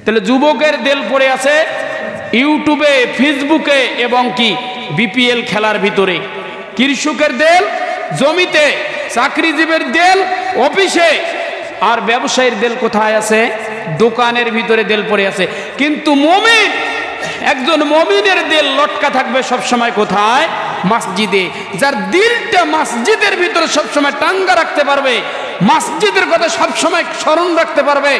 তাহলে যুবকের দেল পড়ে আছে ইউটিউবে, ফেসবুকে এবং কি বিপিএল খেলার ভিতরে। কৃষকের দেল জমিতে, চাকরিজীবীর দেল অফিসে, আর ব্যবসায়ীর দেল কোথায় আছে? দোকানের ভিতরে দেল পড়ে আছে। কিন্তু মুমিন, একজন মুমিনের দেল লটকা থাকবে সবসময় কোথায়? মসজিদে। যার দিলটা মসজিদের ভিতরে সবসময় টাঙ্গা রাখতে পারবে, মসজিদের কথা সবসময় স্মরণ রাখতে পারবে,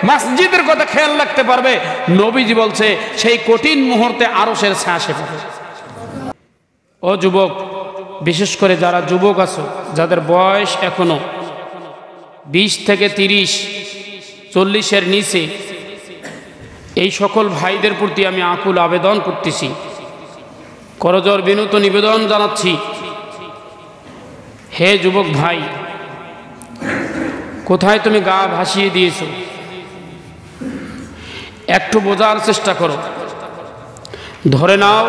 মসজিদের কথা খেয়াল রাখতে পারবে, নবীজি বলছে সেই কঠিন মুহূর্তে আরশের ছায়া পাবে। ও যুবক, বিশেষ করে যারা যুবক আছো, যাদের বয়স এখনো 20 থেকে 30, 40-এর নিচে, এই সকল ভাইদের প্রতি আমি আকুল আবেদন করতেছি, করজোড় বিনীত নিবেদন জানাচ্ছি, হে যুবক ভাই, কোথায় তুমি গা ভাসিয়ে দিয়েছ? একটু বোঝার চেষ্টা করো। ধরে নাও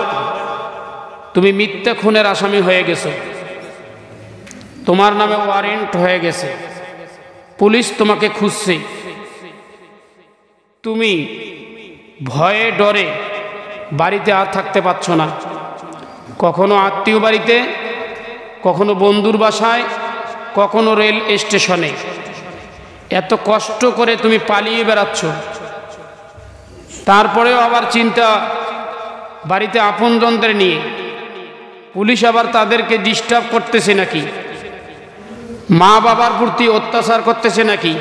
তুমি মিথ্যা খুনের আসামি হয়ে গেছো, তোমার নামে ওয়ারেন্ট হয়ে গেছে, পুলিশ তোমাকে খুঁজছে, তুমি ভয়ে ডরে বাড়িতে আর থাকতে পারছ না, কখনো আত্মীয় বাড়িতে, কখনো বন্ধুর বাসায়, কখনো রেল স্টেশনে, এত কষ্ট করে তুমি পালিয়ে বেড়াচ্ছ। তারপরেও আবার চিন্তা বাড়িতে আপনজনদের নিয়ে, পুলিশ আবার তাদেরকে ডিস্টার্ব করতেছে নাকি, মা বাবার প্রতি অত্যাচার করতেছে নাকি,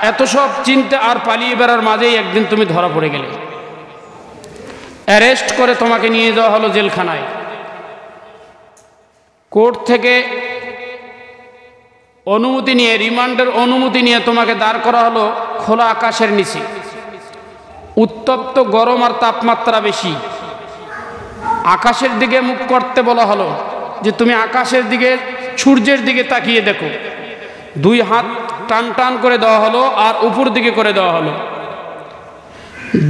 এত সব চিন্তা আর পালিয়ে বেড়ার মাঝেই একদিন তুমি ধরা পড়ে গেলে। অ্যারেস্ট করে তোমাকে নিয়ে যাওয়া হলো জেলখানায়। কোর্ট থেকে অনুমতি নিয়ে, রিমান্ডের অনুমতি নিয়ে তোমাকে দাঁড় করা হলো খোলা আকাশের নিচে। উত্তপ্ত গরম আর তাপমাত্রা বেশি, আকাশের দিকে মুখ করতে বলা হলো যে তুমি আকাশের দিকে, সূর্যের দিকে তাকিয়ে দেখো। 2 হাত টান টান করে দেওয়া হলো আর উপর দিকে করে দেওয়া হলো।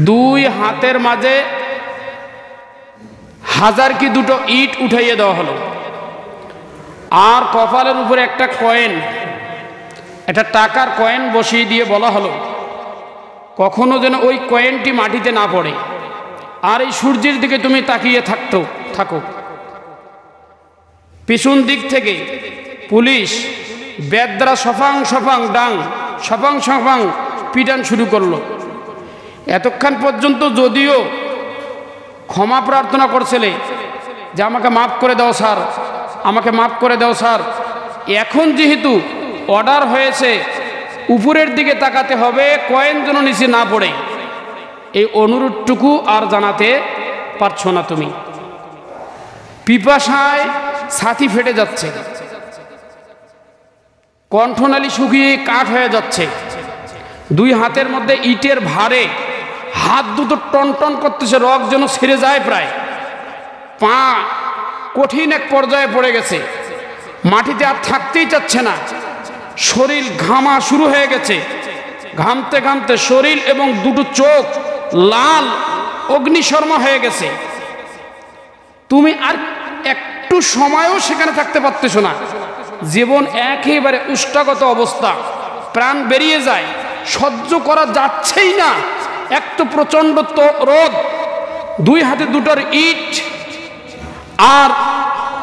2 হাতের মাঝে 1000 কি 2টো ইট উঠাইয়ে দেওয়া হলো, আর কপালের উপরে একটা কয়েন, একটা টাকার কয়েন বসিয়ে দিয়ে বলা হলো কখনো যেন ওই কয়েনটি মাটিতে না পড়ে, আর এই সূর্যের দিকে তুমি তাকিয়ে থাকো। পিছন দিক থেকে পুলিশ বেদরা সফাং সফাং ডাং সফাং সফাং পিটান শুরু করলো। এতক্ষণ পর্যন্ত যদিও ক্ষমা প্রার্থনা করছিলে যে আমাকে মাফ করে দাও স্যার, আমাকে মাফ করে দাও স্যার, এখন যেহেতু অর্ডার হয়েছে উপরের দিকে তাকাতে হবে, কয়েন যেন নিচে না পড়ে, এই অনুরোধটুকু আর জানাতে পারছো না তুমি। পিপাসায় ছাতি ফেটে যাচ্ছে, কণ্ঠনালী শুকিয়ে কাঠ হয়ে যাচ্ছে, 2 হাতের মধ্যে ইটের ভারে হাত দুটো টন টন করতেছে, রক যেন ছিঁড়ে যায় প্রায়, পা কঠিন এক পর্যায়ে পড়ে গেছে, মাটিতে আর থাকতেই চাচ্ছে না, শরীর ঘামা শুরু হয়ে গেছে, ঘামতে ঘামতে শরীর এবং 2টো চোখ লাল অগ্নিশর্মা হয়ে গেছে। তুমি আর একটু সময়ও সেখানে থাকতে পারতেছ না, জীবন একেবারে উষ্টাগত অবস্থা, প্রাণ বেরিয়ে যায়, সহ্য করা যাচ্ছেই না। এক তো প্রচণ্ড রোদ, 2 হাতে 2টোর ইট, আর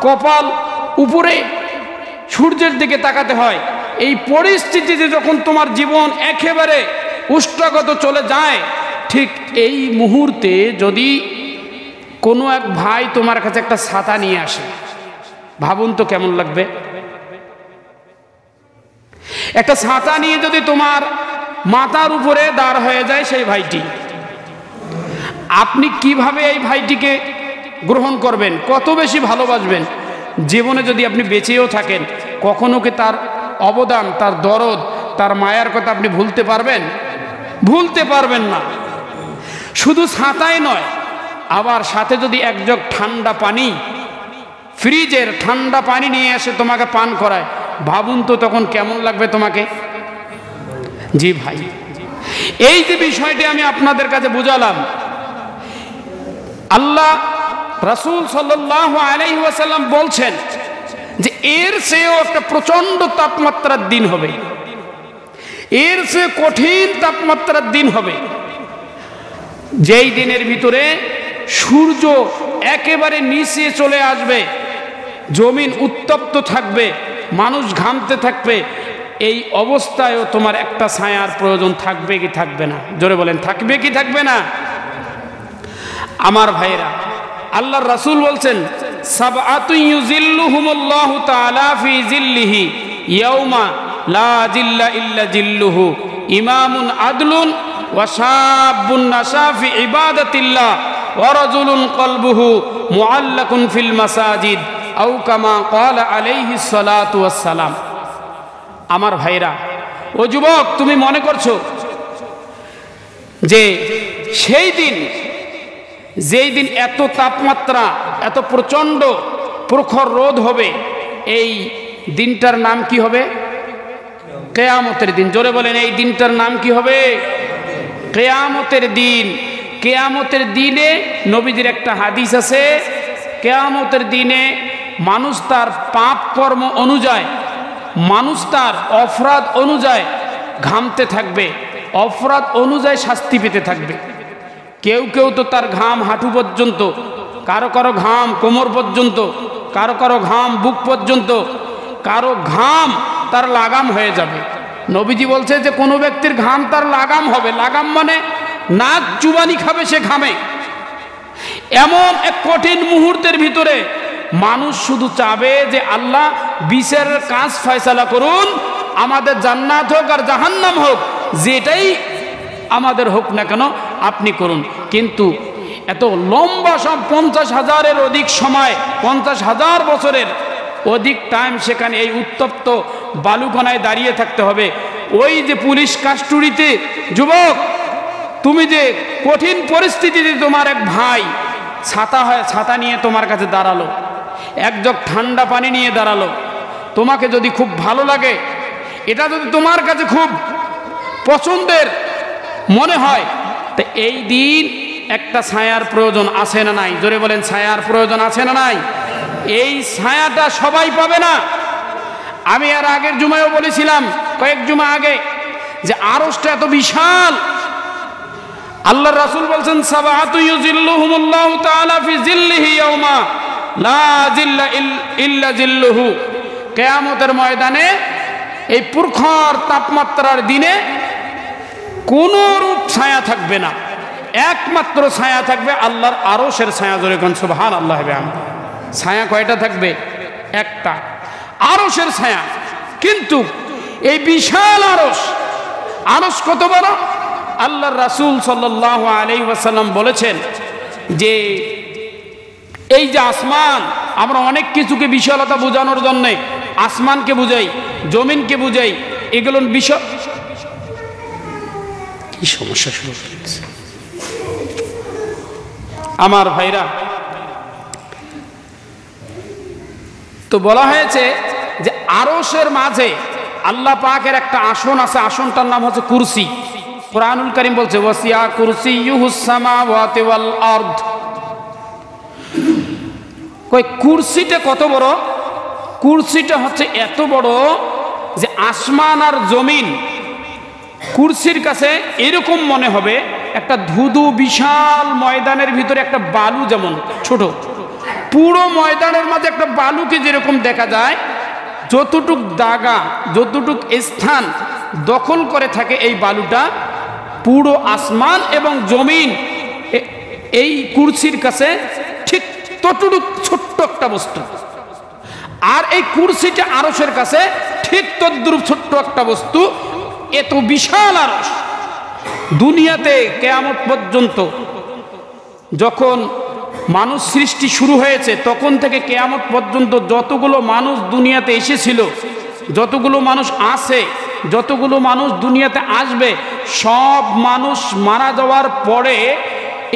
কপাল উপরে, সূর্যের দিকে তাকাতে হয়। এই পরিস্থিতিতে যখন তোমার জীবন একেবারে উষ্টাগত চলে যায়, ঠিক এই মুহূর্তে যদি কোনো এক ভাই তোমার কাছে একটা ছাতা নিয়ে আসে, ভাবুন তো কেমন লাগবে? একটা ছাতা নিয়ে যদি তোমার মাথার উপরে দাঁড় হয়ে যায় সেই ভাইটি, আপনি কিভাবে এই ভাইটিকে গ্রহণ করবেন, কত বেশি ভালোবাসবেন? জীবনে যদি আপনি বেঁচেও থাকেন, কখনো কি তার অবদান, তার দরদ, তার মায়ার কথা আপনি ভুলতে পারবেন? ভুলতে পারবেন না। শুধু ছাতাই নয়, আবার সাথে যদি 1 জগ ঠান্ডা পানি, ফ্রিজের ঠান্ডা পানি নিয়ে এসে তোমাকে পান করায়, ভাবুন তো তখন কেমন লাগবে তোমাকে? জি ভাই, এই যে বিষয়টি আমি আপনাদের কাছে বুঝালাম, আল্লাহ রাসূল সাল্লাল্লাহু আলাইহি ওয়াসাল্লাম বলছেন যে এর চেয়েও একটা প্রচন্ড তাপমাত্রার দিন হবে। এর চেয়ে কঠিন তাপমাত্রার দিন হবে, যেই দিনের ভিতরে সূর্য একেবারে নিচে চলে আসবে, জমিন উত্তপ্ত থাকবে, মানুষ ঘামতে থাকবে। এই অবস্থায়ও তোমার একটা ছায়ার প্রয়োজন থাকবে কি থাকবে না? জোরে বলেন, থাকবে কি থাকবে না? আমার ভাইরা, আল্লাহর রাসূল বলছেন, সাবআতু ইউযিল্লুহুমুল্লাহু তাআলা ফি জিল্লিহি ইয়াউমা লা জিল্লা ইল্লা জিল্লুহু, ইমামুন আদলুন ওয়া শাবুন নাশা ফি ইবাদাতিল্লাহ ওয়া রাজুলুন কলবুহু মুআল্লাকুন ফিল মাসাজিদ আও কামা ক্বালা আলাইহিস সালাতু ওয়াস সালাম। আমার ভাইরা, ও যুবক, তুমি মনে করছো যে সেই দিন, যেই দিন এত তাপমাত্রা, এত প্রচণ্ড প্রখর রোদ হবে, এই দিনটার নাম কি হবে? কিয়ামতের দিন। জোরে বলেন, এই দিনটার নাম কি হবে? কিয়ামতের দিন। কিয়ামতের দিনে নবীজির একটা হাদিস আছে, কিয়ামতের দিনে মানুষ তার পাপ কর্ম অনুযায়ী, মানুষ তার অপরাধ অনুযায়ী ঘামতে থাকবে, অপরাধ অনুযায়ী শাস্তি পেতে থাকবে। কেউ কেউ তো তার ঘাম হাঁটু পর্যন্ত, কারো কারো ঘাম কোমর পর্যন্ত, কারো কারো ঘাম বুক পর্যন্ত, কারো ঘাম তার লাগাম হয়ে যাবে। নবীজি বলছে যে কোনো ব্যক্তির ঘাম তার লাগাম হবে। লাগাম মানে নাক চুবানি খাবে সে ঘামে। এমন এক কঠিন মুহূর্তের ভিতরে মানুষ শুধু চাবে যে আল্লাহ বিচারের কাজ ফয়সালা করুন, আমাদের জান্নাত হোক আর জাহান্নাম হোক, যেটাই আমাদের হোক না কেন আপনি করুন। কিন্তু এত লম্বা সব 50,000-এর অধিক সময়, 50,000 বছরের অধিক টাইম সেখানে এই উত্তপ্ত বালুকণায় দাঁড়িয়ে থাকতে হবে। ওই যে পুলিশ কাস্টডিতে, যুবক, তুমি যে কঠিন পরিস্থিতিতে তোমার এক ভাই ছাতা নিয়ে তোমার কাছে দাঁড়ালো, এক জগ ঠান্ডা পানি নিয়ে দাঁড়ালো, তোমাকে যদি খুব ভালো লাগে, এটা যদি তোমার কাছে খুব পছন্দের মনে হয়, তো এই দিন একটা ছায়ার প্রয়োজন আছে না নাই? জোরে বলেন, ছায়ার প্রয়োজন আছে না নাই? এই ছায়াটা সবাই পাবে না। আমি আর আগের জুমায়ও বলেছিলাম, কয়েক জুমা আগে, যে আরশটা এত বিশাল। আল্লাহর রাসূল বলছেন, সাবআতু ইউযিল্লুহুমুল্লাহু তাআলা ফি জিল্লিহি ইয়াউমা লা জিল্লা ইল্লা জিল্লুহু। কিয়ামতের ময়দানে, এই প্রখর তাপমাত্রার দিনে কোনো রূপ ছায়া থাকবে না, একমাত্র ছায়া থাকবে আল্লাহর আরশের ছায়া। জোরে কোন সুবহানাল্লাহ। ছায়া কয়টা থাকবে? একটা, আরশের ছায়া। কিন্তু এই বিশাল আরশ, আরশ কত বড়? আল্লাহর রাসূল সাল্লাল্লাহু আলাইহি ওয়াসাল্লাম বলেছেন যে এই যে আসমান, আমরা অনেক কিছুকে বিশালতা বোঝানোর জন্য আসমানকে বুঝাই, জমিনকে বুঝাই, এগুলো বিশাল। কি সমস্যা শুরু হয়েছে আমার ভাইরা? তো বলা হয়েছে যে আরশের মাঝে আল্লাহ পাকের একটা আসন আছে, আসনটার নাম হচ্ছে কুরসি। কুরআনুল কারীম বলছে, ওয়াসিয়া কুরসিয়ুহুস সামাওয়াতি ওয়াল আরদ। কই কুরসিটা কত বড়? কুরসিটা হচ্ছে এত বড় যে আসমান আর জমিন কুরসির কাছে এরকম মনে হবে, একটা ধুধু বিশাল ময়দানের ভিতরে একটা বালু যেমন ছোট, পুরো ময়দানের মাঝে একটা বালুকে যেরকম দেখা যায়, যতটুক দাগা, যতটুক স্থান দখল করে থাকে এই বালুটা, পুরো আসমান এবং জমিন এই কুরসির কাছে ঠিক ততটুক ছোট্ট একটা বস্তু। আর এই কুরসিটা আরশের কাছে ঠিক তদ্রূপ ছোট্ট একটা বস্তু। এত বিশাল আরশ। দুনিয়াতে কিয়ামত পর্যন্ত যখন মানুষ সৃষ্টি শুরু হয়েছে, তখন থেকে কিয়ামত পর্যন্ত যতগুলো মানুষ দুনিয়াতে এসেছিল, যতগুলো মানুষ আছে, যতগুলো মানুষ দুনিয়াতে আসবে, সব মানুষ মারা যাওয়ার পরে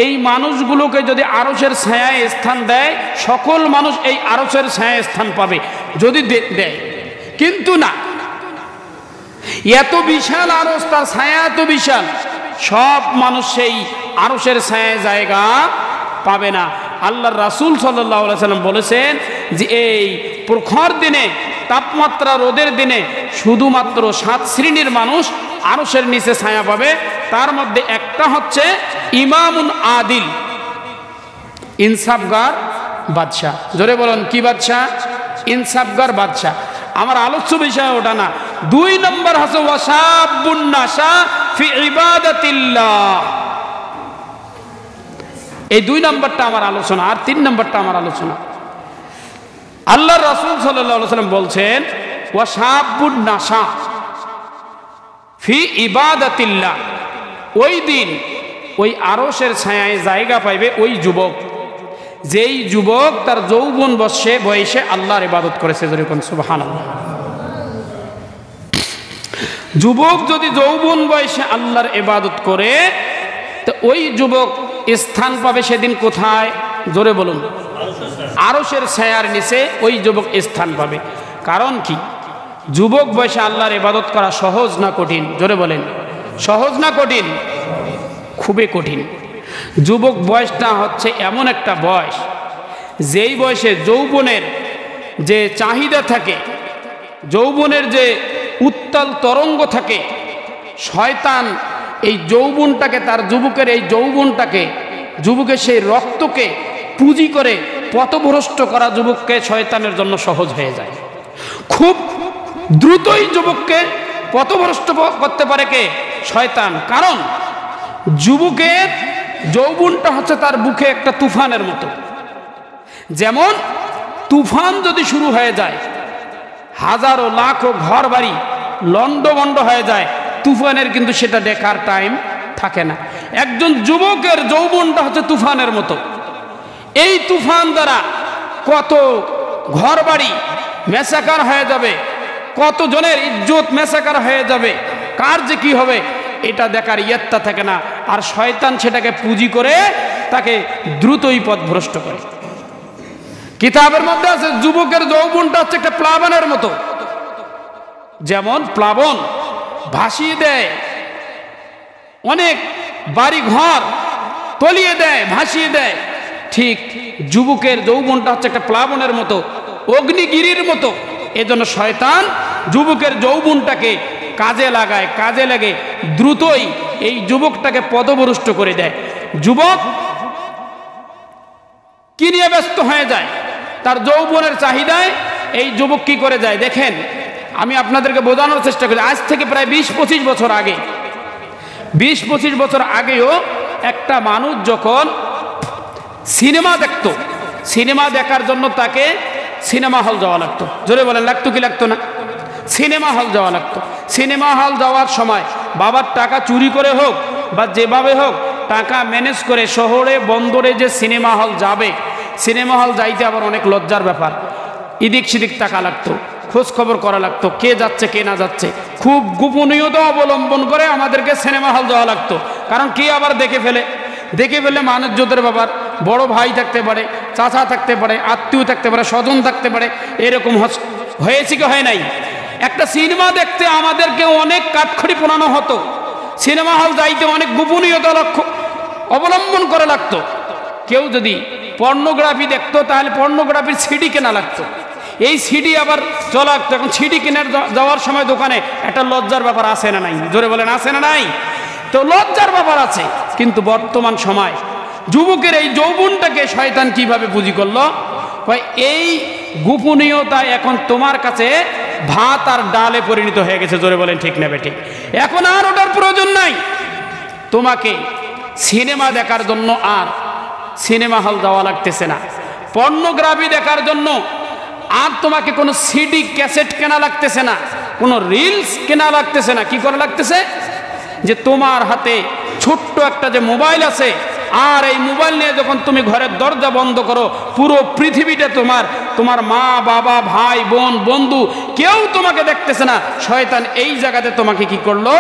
এই মানুষগুলোকে যদি আরশের ছায়ায় স্থান দেয়, সকল মানুষ এই আরশের ছায়ায় স্থান পাবে যদি দেয়। কিন্তু না, এত বিশাল আরশ, তার ছায়া এত বিশাল, সব মানুষ সেই আরশের ছায়ায় জায়গা পাবে না। আল্লাহর রাসূল সাল্লাল্লাহু আলাইহি সাল্লাম বলেছেন যে এই প্রখর দিনে, তাপমাত্রা রোদের দিনে শুধুমাত্র 7 শ্রেণীর মানুষ আরশের নিচে ছায়া পাবে। তার মধ্যে একটা হচ্ছে ইমামুন আদিল, ইনসাফগার বাদশাহ। জোরে বলুন কি বাদশাহ? ইনসাফগার বাদশাহ। আমার আলোচ্য বিষয় ওটা না। 2 নম্বর হচ্ছে ওয়াসাবুন নাশা ফি ইবাদাতিল্লাহ। এই 2 নম্বরটা আমার আলোচনা। আর 3 নম্বরটা আমার আলোচনা। আল্লাহর রাসূল সাল্লাল্লাহু আলাইহি ওয়াসাল্লাম বলছেন ওয়াসাবুন নাশা ফি ইবাদাতিল্লাহ। ওই দিন ওই আরশের ছায়ায় জায়গা পাইবে ওই যুবক, যেই যুবক তার যৌবন বয়সে আল্লাহর ইবাদত করেছে। যেরকম সুবহানাল্লাহ। যুবক যদি যৌবন বয়সে আল্লাহর ইবাদত করে তো ওই যুবক স্থান পাবে সেদিন কোথায়? জোরে বলুন। আরশের ছায়ার নিচে ওই যুবক স্থান পাবে। কারণ কি? যুবক বয়সে আল্লাহর ইবাদত করা সহজ না কঠিন? জোরে বলেন। সহজ না কঠিন? খুবই কঠিন। যুবক বয়সটা হচ্ছে এমন একটা বয়স, যেই বয়সে যৌবনের যে চাহিদা থাকে, যৌবনের যে উত্তাল তরঙ্গ থাকে, শয়তান এই যৌবনটাকে, তার যুবকের এই যৌবনটাকে, যুবকের সেই রক্তকে পুঁজি করে পথভ্রষ্ট করা যুবককে শয়তানের জন্য সহজ হয়ে যায়। খুব দ্রুতই যুবককে পথভ্রষ্ট করতে পারে কে? শয়তান। কারণ যুবকের যৌবনটা হচ্ছে তার বুকে একটা তুফানের মতো। যেমন তুফান যদি শুরু হয়ে যায়, হাজারো লাখো ঘর বাড়ি লন্ডভন্ড হয়ে যায়, তুফানের কিন্তু সেটা দেখার টাইম থাকে না। একজন যুবকের যৌবনটা হচ্ছে তুফানের মতো। এই তুফান দ্বারা কত ঘর বাড়ি মেসাকার হয়ে যাবে, কত জনের ইজ্জত মেসাকার হয়ে যাবে, কার যে কি হবে এটা দেখার ইয়ত্তা থাকে না। আর শয়তান সেটাকে পুঁজি করে তাকে দ্রুতই পথভ্রষ্ট করে। কিতাবের মধ্যে আছে যুবকের যৌবনটা হচ্ছে একটা প্লাবনের মতো। যেমন প্লাবন ভাসিয়ে দেয়, অনেক বাড়ি ঘর তলিয়ে দেয়, ভাসিয়ে দেয়, ঠিক যুবকের যৌবনটা হচ্ছে একটা প্লাবনের মতো, অগ্নিগিরির মতো। এজন্য শয়তান যুবকের যৌবনটাকে কাজে লাগায়, কাজে লাগে দ্রুতই এই যুবকটাকে পথভ্রষ্ট করে দেয়। যুবক কি নিয়ে ব্যস্ত হয়ে যায়? তার যৌবনের চাহিদায় এই যুবক কি করে যায় দেখেন। আমি আপনাদেরকে বোঝানোর চেষ্টা করি। আজ থেকে প্রায় 20-25 বছর আগে, 20-25 বছর আগেও একটা মানুষ যখন সিনেমা দেখতো, সিনেমা দেখার জন্য তাকে সিনেমা হল যাওয়া লাগতো। জোরে বলেন লাগতো কি লাগতো না? সিনেমা হল যাওয়া লাগতো। সিনেমা হল যাওয়ার সময় বাবার টাকা চুরি করে হোক বা যেভাবে হোক টাকা ম্যানেজ করে শহরে বন্দরে যে সিনেমা হল যাবে, সিনেমা হল যাইতে আবার অনেক লজ্জার ব্যাপার। এদিক সেদিক টাকা লাগতো, খোঁজ খবর করা লাগতো কে যাচ্ছে কে না যাচ্ছে। খুব গোপনীয়তা অবলম্বন করে আমাদেরকে সিনেমা হল যাওয়া লাগতো। কারণ কে আবার দেখে ফেলে মানুষজনের ব্যাপার। বড় ভাই থাকতে পারে, চাচা থাকতে পারে, আত্মীয় থাকতে পারে, স্বজন থাকতে পারে। এরকম হয়েছে কি হয় নাই? একটা সিনেমা দেখতে আমাদেরকে অনেক কাঠখড়ি পোড়ানো হতো। সিনেমা হল যাইতে অনেক গোপনীয়তা লক্ষ্য অবলম্বন করা লাগতো। কেউ যদি পর্নোগ্রাফি দেখতো তাহলে পর্নোগ্রাফির সিডি কেনা লাগতো। এই সিডি আবার চলা লাগতো। এখন সিডি কেনার যাওয়ার সময় দোকানে একটা লজ্জার ব্যাপার আছে না নাই? জোরে বলেন আছে না নাই? তো লজ্জার ব্যাপার আছে। কিন্তু বর্তমান সময় যুবকের এই যৌবনটাকে শয়তান কিভাবে পুঁজি করলো? এই গোপনীয়তা এখন তোমার কাছে ভাত আর ডালে পরিণত হয়ে গেছে। জোরে বলেন ঠিক না বেঠিক? এখন আর ওটার প্রয়োজন নাই। তোমাকে সিনেমা দেখার জন্য আর সিনেমা হল যাওয়া লাগতেছে না। পর্নোগ্রাফি দেখার জন্য আর তোমাকে কোনো সিডি ক্যাসেট কেনা লাগতেছে না, কোনো রিলস কেনা লাগতেছে না। কি করা লাগতেছে? যে তোমার হাতে ছোট্ট একটা যে মোবাইল আছে, আর এই মোবাইল নিয়ে যখন তুমি ঘরের দরজা বন্ধ করো, পুরো পৃথিবীটা তোমার মা বাবা ভাই বোন বন্ধু কেউ তোমাকে দেখতেছে না। শয়তান এই জায়গাতে তোমাকে কি করলো?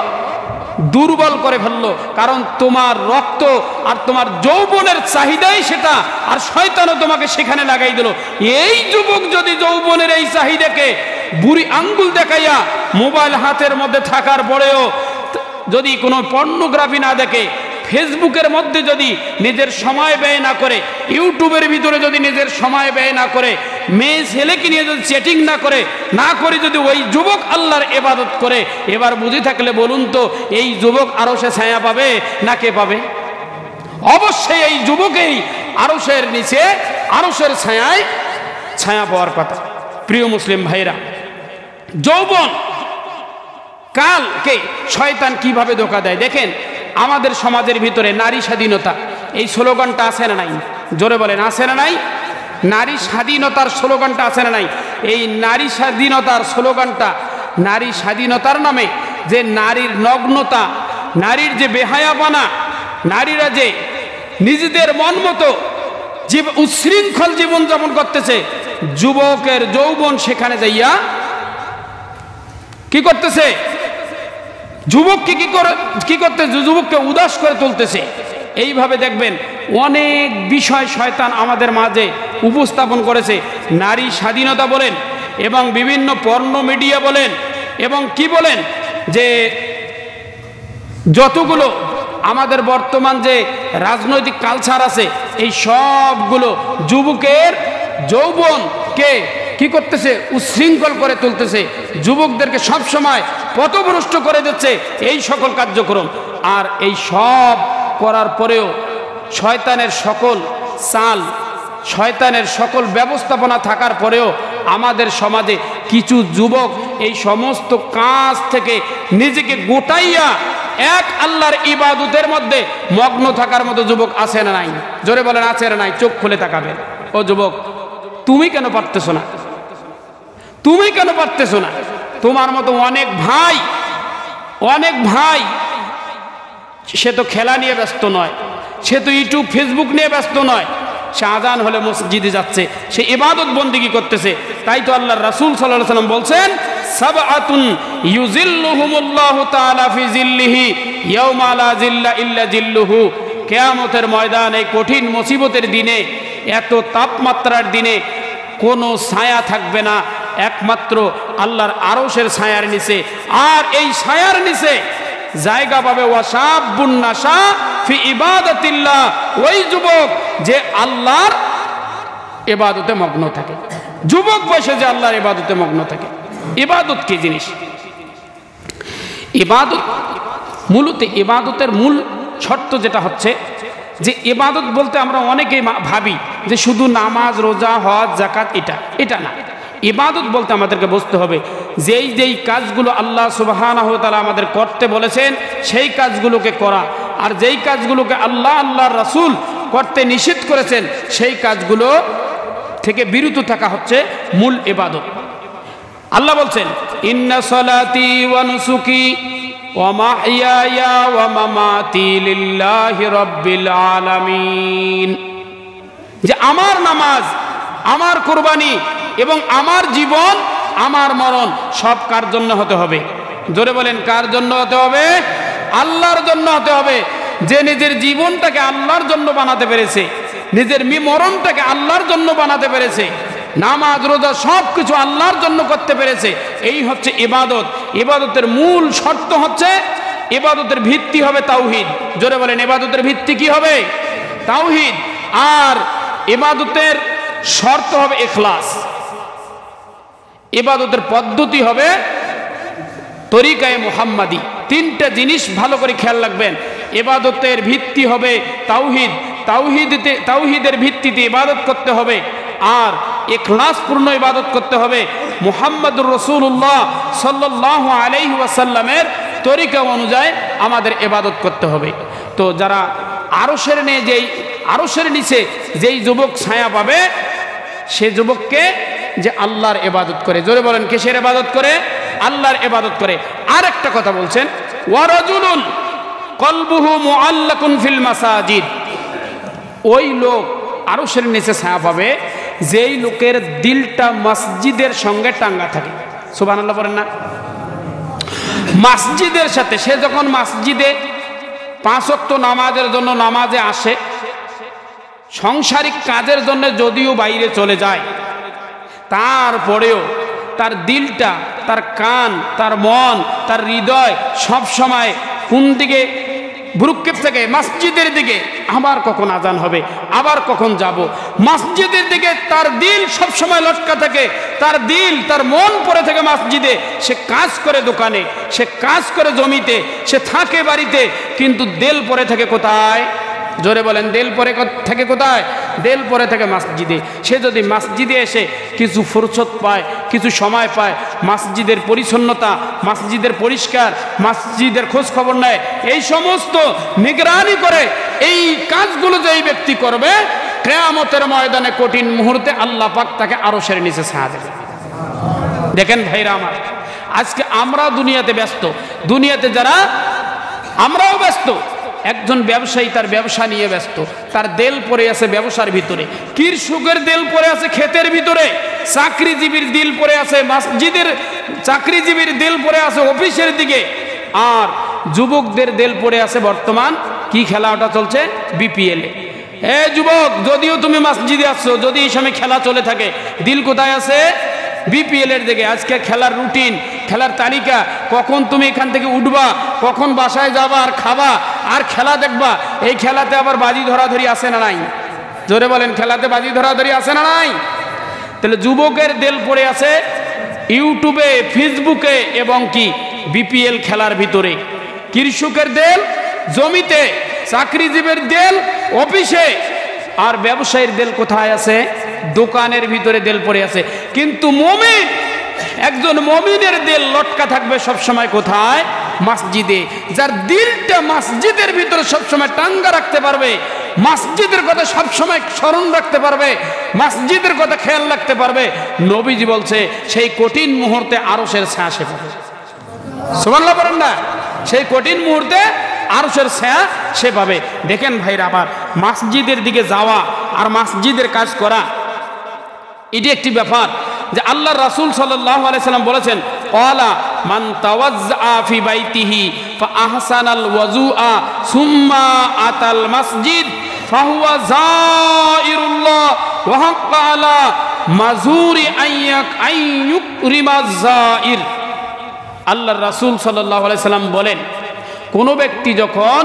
দুর্বল করে ফেললো। কারণ তোমার রক্ত আর তোমার যৌবনের চাহিদাই সেটা, আর শয়তানও তোমাকে সেখানে লাগাই দিল। এই যুবক যদি যৌবনের এই চাহিদাকে বুড়ি আঙ্গুল দেখাইয়া মোবাইল হাতের মধ্যে থাকার পরেও যদি কোনো পর্নোগ্রাফি না দেখে, ফেসবুকের মধ্যে যদি নিজের সময় ব্যয় না করে, ইউটিউবের ভিতরে যদি নিজের সময় ব্যয় না করে, মেয়ে ছেলেকে নিয়ে যদি চ্যাটিং না করে যদি ওই যুবক আল্লাহর ইবাদত করে, এবার বুঝে থাকলে বলুন তো এই যুবক আরশে ছায়া পাবে না কে পাবে? অবশ্যই এই যুবকেই আরশের নিচে আরশের ছায়ায় ছায়া পাওয়ার কথা। প্রিয় মুসলিম ভাইরা, যৌবন কালকে শয়তান কিভাবে ধোঁকা দেয় দেখেন। আমাদের সমাজের ভিতরে নারী স্বাধীনতা এই স্লোগানটা আছে না নাই? জোরে বলেন, আছে না নাই? নারী স্বাধীনতার স্লোগানটা আছে না নাই? এই নারী স্বাধীনতার স্লোগানটা, নারী স্বাধীনতার নামে যে নারীর নগ্নতা, নারীর যে বেহায়াপনা, নারীরা যে নিজেদের মন মতো উচ্ছৃঙ্খল জীবনযাপন করতেছে, যুবকের যৌবন সেখানে যাইয়া কি করতেছে? যুবককে কি করতে যুবককে উদাস করে তুলতেছে। এইভাবে দেখবেন অনেক বিষয় শয়তান আমাদের মাঝে উপস্থাপন করেছে। নারী স্বাধীনতা বলেন এবং বিভিন্ন পর্নো মিডিয়া বলেন এবং কি বলেন যে যতগুলো আমাদের বর্তমান যে রাজনৈতিক কালচার আছে, এই সবগুলো যুবকের যৌবনকে কি করতেছে? উচ্ছৃঙ্খল করে তুলতেছে, যুবকদেরকে সবসময় পথভ্রষ্ট করে দিচ্ছে এই সকল কার্যক্রম। আর এই সব করার পরেও শয়তানের সকল চাল, শয়তানের সকল ব্যবস্থাপনা থাকার পরেও আমাদের সমাজে কিছু যুবক এই সমস্ত কাজ থেকে নিজেকে গোটাইয়া এক আল্লাহর ইবাদতের মধ্যে মগ্ন থাকার মতো যুবক আছে না নাই? জোরে বলেন, আছে না নাই? চোখ খুলে তাকাবেন। ও যুবক, তুমি কেন পারতেছো না? তুমি কেন পারতেছো না? তোমার মতো অনেক ভাই সে তো খেলা নিয়ে ব্যস্ত নয়, সে তো ইউটিউব ফেসবুক নিয়ে ব্যস্ত নয়, সে আজান হলে মসজিদে যাচ্ছে, সে ইবাদত বন্দেগী করতেছে। তাই তো আল্লাহর রাসূল সাল্লাল্লাহু আলাইহি ওয়াসাল্লাম বলছেন, সাবআতুন ইউজিল্লুহুমুল্লাহু তাআলা ফি জিল্লিহি ইয়াওমা লা জিল্লা ইল্লা জিল্লুহু। কিয়ামতের ময়দানে, কঠিন মুসিবতের দিনে, এত তাপমাত্রার দিনে কোনো ছায়া থাকবে না, একমাত্র আল্লাহর আরশের ছায়ার নিচে। আর এই ছায়ার নিচে জায়গা পাবে ওয়াশাবুন নাশা ফি ইবাদাতিল্লাহ, ওই যুবক যে আল্লাহর ইবাদতে মগ্ন থাকে। যুবক বয়সে যে আল্লাহর ইবাদতে মগ্ন থাকে। ইবাদত কি জিনিস? ইবাদত মূলত, ইবাদতের মূল শর্ত যেটা হচ্ছে যে ইবাদত বলতে আমরা অনেকেই ভাবি যে শুধু নামাজ, রোজা, হজ, যাকাত, এটা না। ইবাদত বলতে আমাদেরকে বুঝতে হবে যেই কাজগুলো আল্লাহ সুবহানাহু ওয়া তাআলা আমাদের করতে বলেছেন সেই কাজগুলোকে করা, আর যেই কাজগুলোকে আল্লাহর রাসূল করতে নিষেধ করেছেন সেই কাজগুলো থেকে বিরত থাকা হচ্ছে মূল ইবাদত। আল্লাহ বলছেন, ইন্না সলাতি ওয়া নুসুকি ওয়া মাহইয়ায়া ওয়া মামাতি লিল্লাহি রাব্বিল আলামিন, যে আমার নামাজ, আমার কুরবানি এবং আমার জীবন, আমার মরণ সব কার জন্য হতে হবে? জোরে বলেন, কার জন্য হতে হবে? আল্লাহর জন্য হতে হবে। যে নিজের জীবনটাকে আল্লাহর জন্য বানাতে পেরেছে, নিজের মরণটাকে আল্লাহর জন্য বানাতে পেরেছে, নামাজ, রোজা সব কিছু আল্লাহর জন্য করতে পেরেছে, এই হচ্ছে ইবাদত। ইবাদতের মূল শর্ত হচ্ছে, ইবাদতের ভিত্তি হবে তাওহীদ। জোরে বলেন, ইবাদতের ভিত্তি কি হবে? তাওহীদ। আর ইবাদতের শর্ত হবে ইখলাস। ইবাদতের পদ্ধতি হবে তরিকায়ে মুহাম্মাদি। তিনটা জিনিস ভালো করে খেয়াল রাখবেন। ইবাদতের ভিত্তি হবে তাওহীদ, তাওহীদের ভিত্তিতে ইবাদত করতে হবে, আর ইখলাসপূর্ণ ইবাদত করতে হবে। মুহাম্মদুর রাসূলুল্লাহ সাল্লাল্লাহু আলাইহি ওয়াসাল্লামের তরিকা অনুযায়ী আমাদের ইবাদত করতে হবে। তো যারা আরশের নিচে যেই যুবক ছায়া পাবে, সে যুবককে যে আল্লাহর ইবাদত করে। জোরে বলেন, কিসের ইবাদত করে? আল্লাহর ইবাদত করে। আর একটা কথা বলছেন, ওয়া রাজুলুন কলবুহু মুআল্লাকুন ফিল মাসাজিদ, ওই লোক আরশের নিচে ছায়া পাবে যেই লোকের দিলটা মসজিদের সঙ্গে টাঙ্গা থাকে। সুবহানাল্লাহ বলেন না? মসজিদের সাথে, সে যখন মসজিদে 5 ওয়াক্ত নামাজের জন্য নামাজে আসে, সাংসারিক কাজের জন্য যদিও বাইরে চলে যায়, তারপরেও তার দিলটা, তার কান, তার মন, তার হৃদয় সব সময় কোন দিকে ভ্রুক্ষেপ থেকে মসজিদের দিকে, আবার কখন আজান হবে, আবার কখন যাব। মসজিদের দিকে তার দিল সবসময় লটকা থাকে, তার দিল, তার মন পড়ে থাকে মসজিদে। সে কাজ করে দোকানে, সে কাজ করে জমিতে, সে থাকে বাড়িতে, কিন্তু দিল পড়ে থাকে কোথায়? জোরে বলেন, দিল পড়ে থাকে কোথায়? দিল পড়ে থাকে মসজিদে। সে যদি মসজিদে এসে কিছু ফুরসত পায়, কিছু সময় পায়, মসজিদের পরিচ্ছন্নতা, মসজিদের পরিষ্কার, মসজিদের খোঁজ খবর নেয়, এই সমস্ত নিগরানি করে, এই কাজগুলো যে এই ব্যক্তি করবে, কিয়ামতের ময়দানে কঠিন মুহূর্তে আল্লাহ পাক তাকে আরশের নিচে ছায়া দেবে। দেখেন ভাইরা আমার, আজকে আমরা দুনিয়াতে ব্যস্ত, দুনিয়াতে যারা, আমরাও ব্যস্ত। একজন ব্যবসায়ী তার ব্যবসা নিয়ে ব্যস্ত, তার দেল পড়ে আছে ব্যবসার ভিতরে, কৃষকের দেল পড়ে আছে ক্ষেতের ভিতরে, চাকরিজীবীর দিল পড়ে আছে মসজিদের, চাকরিজীবীর দিল পড়ে আছে অফিসের দিকে, আর যুবকদের দেল পড়ে আছে বর্তমান কি খেলা ওটা চলছে? বিপিএল এ। যুবক, যদিও তুমি মসজিদে আসছো, যদি এই সময় খেলা চলে থাকে, দিল কোথায় আছে? বিপিএল এর দিকে। আজকে খেলার রুটিন, খেলার তালিকা, কখন তুমি এখান থেকে উঠবা, কখন বাসায় যাবা আর খাবা আর খেলা দেখবা। এই খেলাতে আবার বাজি ধরাধরি আছে না নাই? জোরে বলেন, খেলাতে বাজি ধরাধরি আছে না নাই? তাহলে যুবকের দেল পড়ে আছে ইউটিউবে, ফেসবুকে এবং কি বিপিএল খেলার ভিতরে, কৃষকের দেল জমিতে, চাকরিজীবীর দেল অফিসে, আর ব্যবসায়ীর দেল কোথায় আছে? দোকানের ভিতরে দেল পড়ে আছে। কিন্তু মুমিন, একজন মুমিনের দেল লটকা থাকবে সবসময় কোথায়? মসজিদে। যার দিলটা মসজিদের ভিতরে সবসময় টাঙ্গা রাখতে পারবে, মসজিদের কথা সবসময় স্মরণ রাখতে পারবে, মসজিদের কথা খেয়াল রাখতে পারবে, নবীজি বলছে সেই কঠিন মুহূর্তে আরশের ছায়া সে পাবে। সুবহানাল্লাহ বলেন না? সেই কঠিন মুহূর্তে আরশের ছায়া সে পাবে। দেখেন ভাইরা আবার, মসজিদের দিকে যাওয়া আর মসজিদের কাজ করা, এটি একটি ব্যাপার যে আল্লাহ রাসূল সাল্লাল্লাহু আলাইহি সাল্লাম বলেছেন, ক্বালা মান তাওয়াজ্জা ফি বাইতিহি ফাআহসানাল ওয়াজুআ সুম্মা আতাল মসজিদ ফাহুয়া যায়িরুল্লাহ ওয়া হাক্কা আলা মাজুরি আইয়ুকরিমাজ যায়ির। আল্লাহ রাসূল সাল্লাল্লাহু আলাইহি সাল্লাম বলেন, কোন ব্যক্তি যখন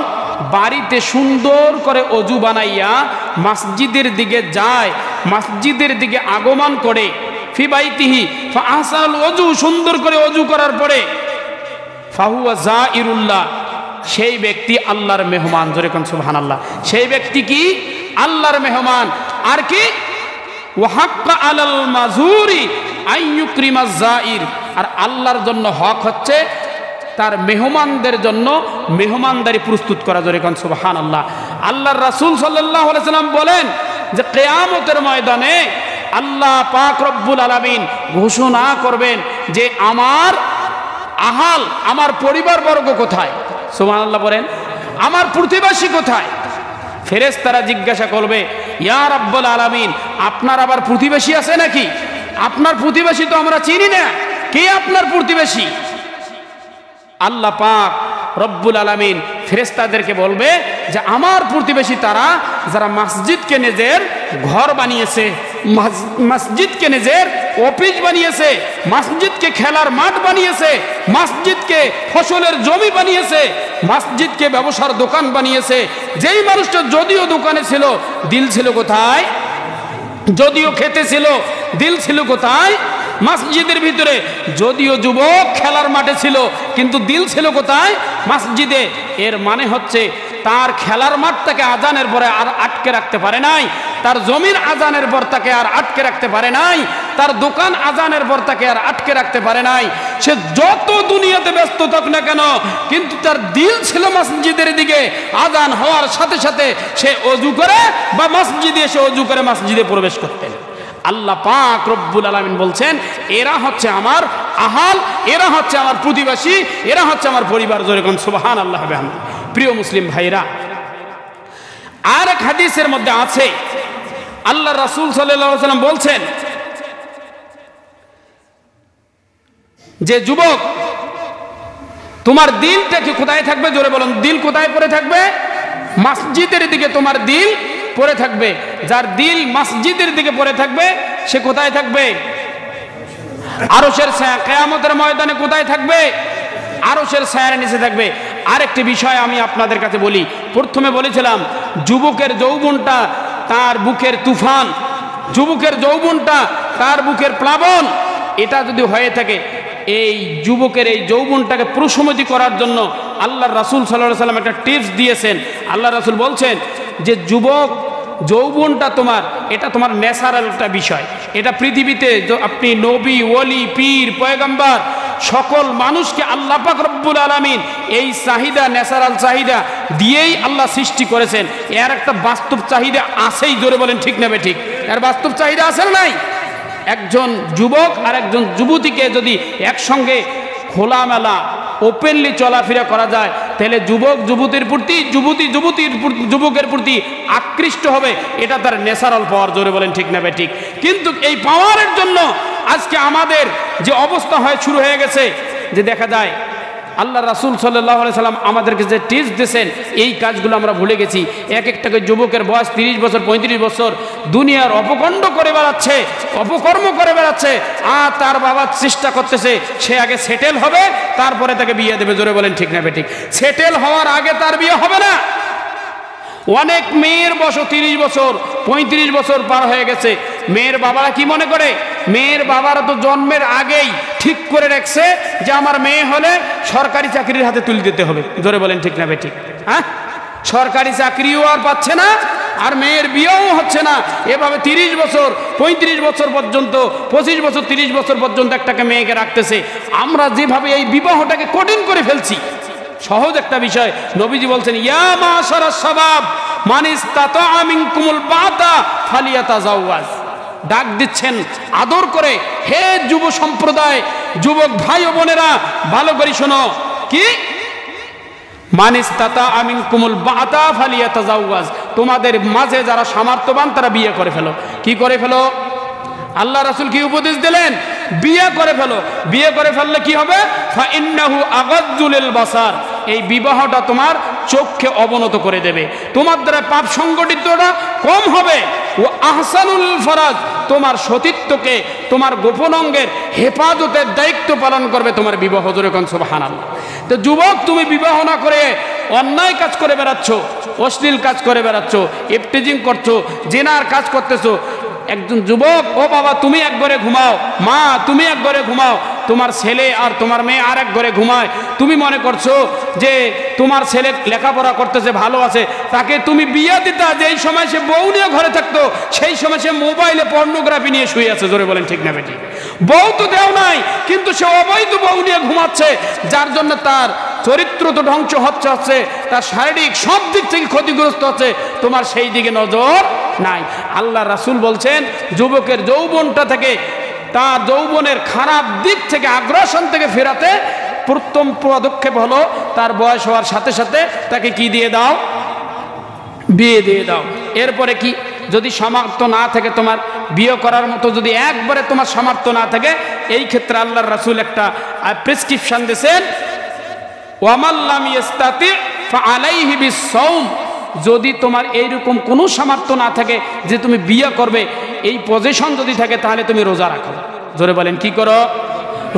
বাড়িতে সুন্দর করে অজু বানাইয়া মসজিদের দিকে যায়, মসজিদের দিকে আগমন করে, ফি বাইতিহি ফাআহসানাল ওযু, সুন্দর করে অজু করার পরে, ফাহুয়া যায়িরুল্লাহ, সেই ব্যক্তি আল্লাহর মেহমান। জোরে কোন সুবহানাল্লাহ। সেই ব্যক্তি কি? আল্লাহর মেহমান। আর কি? ওয়া হাক্কা আলাল মাজুরি আইয়ুকরিমাজ যায়ির, আর আল্লাহর জন্য হক হচ্ছে তার মেহমানদের জন্য মেহমানদারি প্রস্তুত করা। জোরে কোন সুবহানাল্লাহ। আল্লাহর রাসূল সাল্লাল্লাহু আলাইহি সাল্লাম বলেন যে কিয়ামতের ময়দানে আল্লাহ পাক রব্বুল আলামিন ঘোষণা করবেন যে আমার আহাল, আমার পরিবারবর্গ কোথায়? সুবহানাল্লাহ বলেন, আমার প্রতিবেশী কোথায়? ফেরেশতারা জিজ্ঞাসা করবে, ইয়া রাব্বুল আলামিন, আপনার আবার প্রতিবেশী আছে নাকি? আপনার প্রতিবেশী তো আমরা চিনি না, কে আপনার প্রতিবেশী? আল্লাহ পাক রব্বুল আলামিন ফেরেশতাদেরকে বলবে যে আমার প্রতিবেশী তারা যারা মসজিদকে নিজের ঘর বানিয়েছে, মসজিদকে নিজের অফিস বানিয়েছে, মসজিদকে খেলার মাঠ বানিয়েছে, মসজিদকে ফসলের জমি বানিয়েছে, মসজিদকে ব্যবসার দোকান বানিয়েছে। যেই মানুষটা যদিও দোকানে ছিল, দিল ছিল কোথায়? যদিও খেতে ছিল, দিল ছিল কোথায়? মসজিদের ভিতরে। যদিও যুবক খেলার মাঠে ছিল, কিন্তু দিল ছিল কোথায়? মসজিদে। এর মানে হচ্ছে তার খেলার মাঠটাকে আজানের পরে আর আটকে রাখতে পারে নাই, তার জমির আজানের পর তাকে আর আটকে রাখতে পারে নাই, তার দোকান আজানের পর তাকে আর আটকে রাখতে পারে নাই। সে যত দুনিয়াতে ব্যস্ত থাক না কেন, কিন্তু তার দিল ছিল মসজিদের দিকে। আজান হওয়ার সাথে সাথে সে অজু করে বা মসজিদে এসে অজু করে মসজিদে প্রবেশ করতেন। আল্লাহ পাক রব্বুল আলামিন বলছেন, এরা হচ্ছে আমার আহাল, এরা হচ্ছে আমার প্রতিবেশী, এরা হচ্ছে আমার পরিবার। জোরে কোন সুবহানাল্লাহ। প্রিয় মুসলিম ভাইরা, আর এক হাদিসের মধ্যে আছে আল্লাহ রাসূল সাল্লাল্লাহু আলাইহি ওয়াসাল্লাম বলছেন যে যুবক, তোমার দিলটা কি কোথায় থাকবে? জোরে বলুন, দিল কোথায় পড়ে থাকবে? মসজিদের দিকে তোমার দিল পড়ে থাকবে। যার দিল মসজিদের দিকে পড়ে থাকবে সে কোথায় থাকবে? আরশের ছায়া। কিয়ামতের ময়দানে কোথায় থাকবে? আরশের ছায়ার নিচে থাকবে। আরেকটি বিষয় আমি আপনাদের কাছে বলি। প্রথমে বলেছিলাম যুবকের যৌবনটা তার বুকের তুফান, যুবকের যৌবনটা তার বুকের প্লাবন। এটা যদি হয়ে থাকে, এই যুবকের এই যৌবনটাকে প্রশমিত করার জন্য আল্লাহর রাসূল সাল্লাল্লাহু আলাইহি ওয়াসাল্লাম একটা টিপস দিয়েছেন। আল্লাহ রাসূল বলছেন যে যুবক যৌবনটা তোমার, এটা তোমার ন্যাচারাল একটা বিষয়। এটা পৃথিবীতে আপনি নবী, ওলি, পীর, পয়গম্বর সকল মানুষকে আল্লাহ পাক রব্বুল আলামিন এই চাহিদা, ন্যাচারাল চাহিদা দিয়েই আল্লাহ সৃষ্টি করেছেন। এর একটা বাস্তব চাহিদা আছেই, জোরে বলেন ঠিক না ঠিক? এর বাস্তব চাহিদা আছে না নাই? একজন যুবক আর একজন যুবতীকে যদি একসঙ্গে খোলামেলা ওপেনলি চলাফেরা করা যায়, তাহলে যুবক যুবতীর প্রতি, যুবকের প্রতি আকৃষ্ট হবে। এটা তার ন্যাচারাল পাওয়ার, জোরে বলেন ঠিক না ঠিক? কিন্তু এই পাওয়ারের জন্য আজকে আমাদের যে অবস্থা শুরু হয়ে গেছে, যে দেখা যায় আল্লাহ রাসূল সাল্লাল্লাহু আলাইহি সাল্লাম আমাদেরকে যে টিপস দিয়েছেন, এই কাজগুলো আমরা ভুলে গেছি। এক একটাকে যুবকের বয়স 30 বছর 35 বছর দুনিয়ার অপকণ্ড করে বেড়াচ্ছে, অপকর্ম করে বেড়াচ্ছে। আর তার বাবা চেষ্টা করতেছে সে আগে সেটেল হবে, তারপরে তাকে বিয়ে দেবে। জোরে বলেন ঠিক না ঠিক? সেটেল হওয়ার আগে তার বিয়ে হবে না। অনেক মেয়ের বয়স 30 বছর 35 বছর পার হয়ে গেছে। মেয়ের বাবারা কি মনে করে? মেয়ের বাবারা তো জন্মের আগেই ঠিক করে রাখছে যে আমার মেয়ে হলে সরকারি চাকরির হাতে তুলে দিতে হবে। জোরে বলেন ঠিক না ঠিক? হ্যাঁ, সরকারি চাকরিও আর পাচ্ছে না, আর মেয়ের বিয়েও হচ্ছে না। এভাবে 30 বছর 35 বছর পর্যন্ত, 25 বছর 30 বছর পর্যন্ত একটাকে মেয়েকে রাখতেছে। আমরা যেভাবে এই বিবাহটাকে কঠিন করে ফেলছি, সহজ একটা বিষয়। নবীজি বলছেন ইয়া মাশারাস শাবাব মান ইসতাতা মিনকুমুল বাতা ফালিয়াতাজাওয়াজ। ডাক দিচ্ছেন আদর করে, হে যুব সম্প্রদায়, যুবক ভাই ও বোনেরা, ভালো করে শোনো। কি? মান ইসতাতা মিনকুমুল বাতা ফালিয়াতাজাওয়াজ। তোমাদের মাঝে যারা সামর্থ্যবান তারা বিয়ে করে ফেলো। কি করে ফেলো? আল্লাহ রাসূল কি উপদেশ দিলেন? বিয়ে করে ফেলো। বিয়ে করে ফেললে কি হবে? ফা ইন্নাহু আগাজ্জু লিল বাসার। এই বিবাহটা তোমার চোখকে অবনত করে দেবে, তোমার দ্বারা পাপ সংগঠিতটা কম হবে। ও আহসানুল ফরাজ, তোমার সতীত্বকে, তোমার গোপন অঙ্গের হেফাজতের দায়িত্ব পালন করবে তোমার বিবাহ। জোরে কোন সুবহানাল্লাহ। তো যুবক, তুমি বিবাহ না করে অন্যায় কাজ করে বেড়াচ্ছ, অশ্লীল কাজ করে বেড়াচ্ছ, ইফটিজিং করছো, জিনার কাজ করতেছো। একজন যুবক, ও বাবা তুমি এক ঘরে ঘুমাও, মা তুমি এক ঘরে ঘুমাও, তোমার ছেলে আর তোমার মেয়ে আর এক ঘরে ঘুমায়। তুমি মনে করছো যে তোমার ছেলে লেখাপড়া করতেছে, ভালো আছে, তাকে তুমি বিয়ে দিতা যেই সময় সে বউ নিয়ে ঘরে থাকতো, সেই সময় সে মোবাইলে পর্নোগ্রাফি নিয়ে শুয়ে আছে। জোরে বলেন ঠিক না বেটি? বউ তো দেও নাই, কিন্তু সে অবৈধ বউ নিয়ে ঘুমাচ্ছে, যার জন্য তার চরিত্র তো ধ্বংস হচ্ছে, তার শারীরিক সব দিক থেকে ক্ষতিগ্রস্ত হচ্ছে। তোমার সেই দিকে নজর নাই। আল্লাহ রাসূল বলছেন যুবকের যৌবনটা থেকে, তার যৌবনের খারাপ দিক থেকে, আগ্রাসন থেকে ফেরাতে প্রথম পদক্ষেপ হলো তার বয়স হওয়ার সাথে সাথে তাকে কি দিয়ে দাও? বিয়ে দিয়ে দাও। এরপরে কি? যদি সামর্থ্য না থাকে তোমার বিয়ে করার মতো, যদি একবারে তোমার সামর্থ্য না থাকে, এই ক্ষেত্রে আল্লাহর রাসূল একটা প্রেসক্রিপশন দিয়েছেন, ওয়ামাল্লাম ইস্তাতি ফাআলাইহি বিসসাওম। যদি তোমার এইরকম কোনো সামর্থ্য না থাকে যে তুমি বিয়ে করবে, এই পজিশন যদি থাকে, তাহলে তুমি রোজা রাখো। জোরে বলেন কি করো?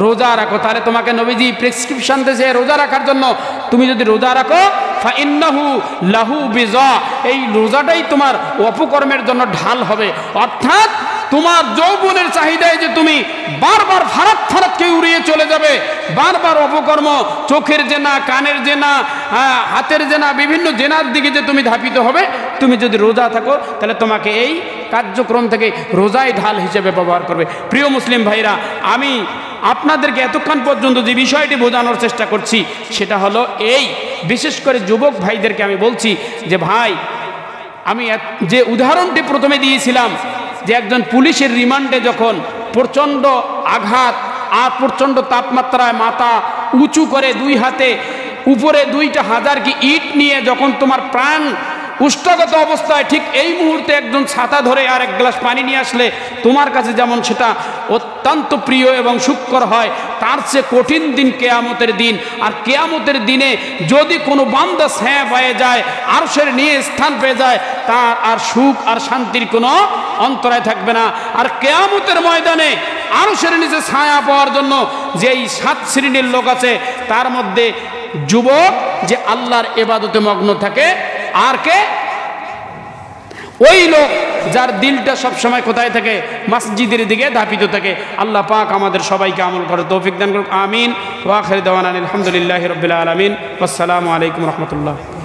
রোজা রাখো। তাহলে তোমাকে নবীজি প্রেসক্রিপশন দিয়েছে রোজা রাখার জন্য। তুমি যদি রোজা রাখো, ফা ইন্নাহু লাহু বিজা, এই রোজাটাই তোমার অপকর্মের জন্য ঢাল হবে। অর্থাৎ তোমার যৌবনের চাহিদায় যে তুমি বারবার ফারাত উড়িয়ে চলে যাবে, বারবার অপকর্ম, চোখের জেনা, কানের জেনা, হাতের জেনা, বিভিন্ন জেনার দিকে যে তুমি ধাপিত হবে। তুমি যদি রোজা থাকো, তাহলে তোমাকে এই কার্যক্রম থেকে রোজাই ঢাল হিসেবে ব্যবহার করবে। প্রিয় মুসলিম ভাইরা, আমি আপনাদেরকে এতক্ষণ পর্যন্ত যে বিষয়টি বোঝানোর চেষ্টা করছি, সেটা হলো এই, বিশেষ করে যুবক ভাইদেরকে আমি বলছি যে ভাই, আমি যে উদাহরণটি প্রথমে দিয়েছিলাম, যে একজন পুলিশের রিমান্ডে যখন প্রচণ্ড আঘাত আর প্রচণ্ড তাপমাত্রায় মাথা উঁচু করে, দুই হাতে উপরে 2টা হাজার কি ইট নিয়ে যখন তোমার প্রাণ উষ্ণগত অবস্থায়, ঠিক এই মুহূর্তে একজন ছাতা ধরে আর এক গ্লাস পানি নিয়ে আসলে তোমার কাছে যেমন সেটা অত্যন্ত প্রিয় এবং সুখকর হয়, তার চেয়ে কঠিন দিন কিয়ামতের দিন। আর কিয়ামতের দিনে যদি কোনো বান্দা ছায়া পেয়ে যায়, আরশের নিয়ে স্থান পেয়ে যায়, তার আর সুখ আর শান্তির কোনো অন্তরায় থাকবে না। আর কিয়ামতের ময়দানে আরশের নিচে ছায়া পাওয়ার জন্য যেই 7 শ্রেণীর লোক আছে, তার মধ্যে যুবক, যে আল্লাহর ইবাদতে মগ্ন থাকে। আর কে? ওই লোক যার দিলটা সব সময় কোথায় থাকে? মসজিদের দিকে ধাপিত থাকে। আল্লাহ পাক আমাদের সবাইকে আমল করে তৌফিক দান করুন। আমিন। ওয়া আখির দাওয়ানা আলহামদুলিল্লাহি রাব্বিল আলামিন। আসসালামু আলাইকুম ওয়া রাহমাতুল্লাহ।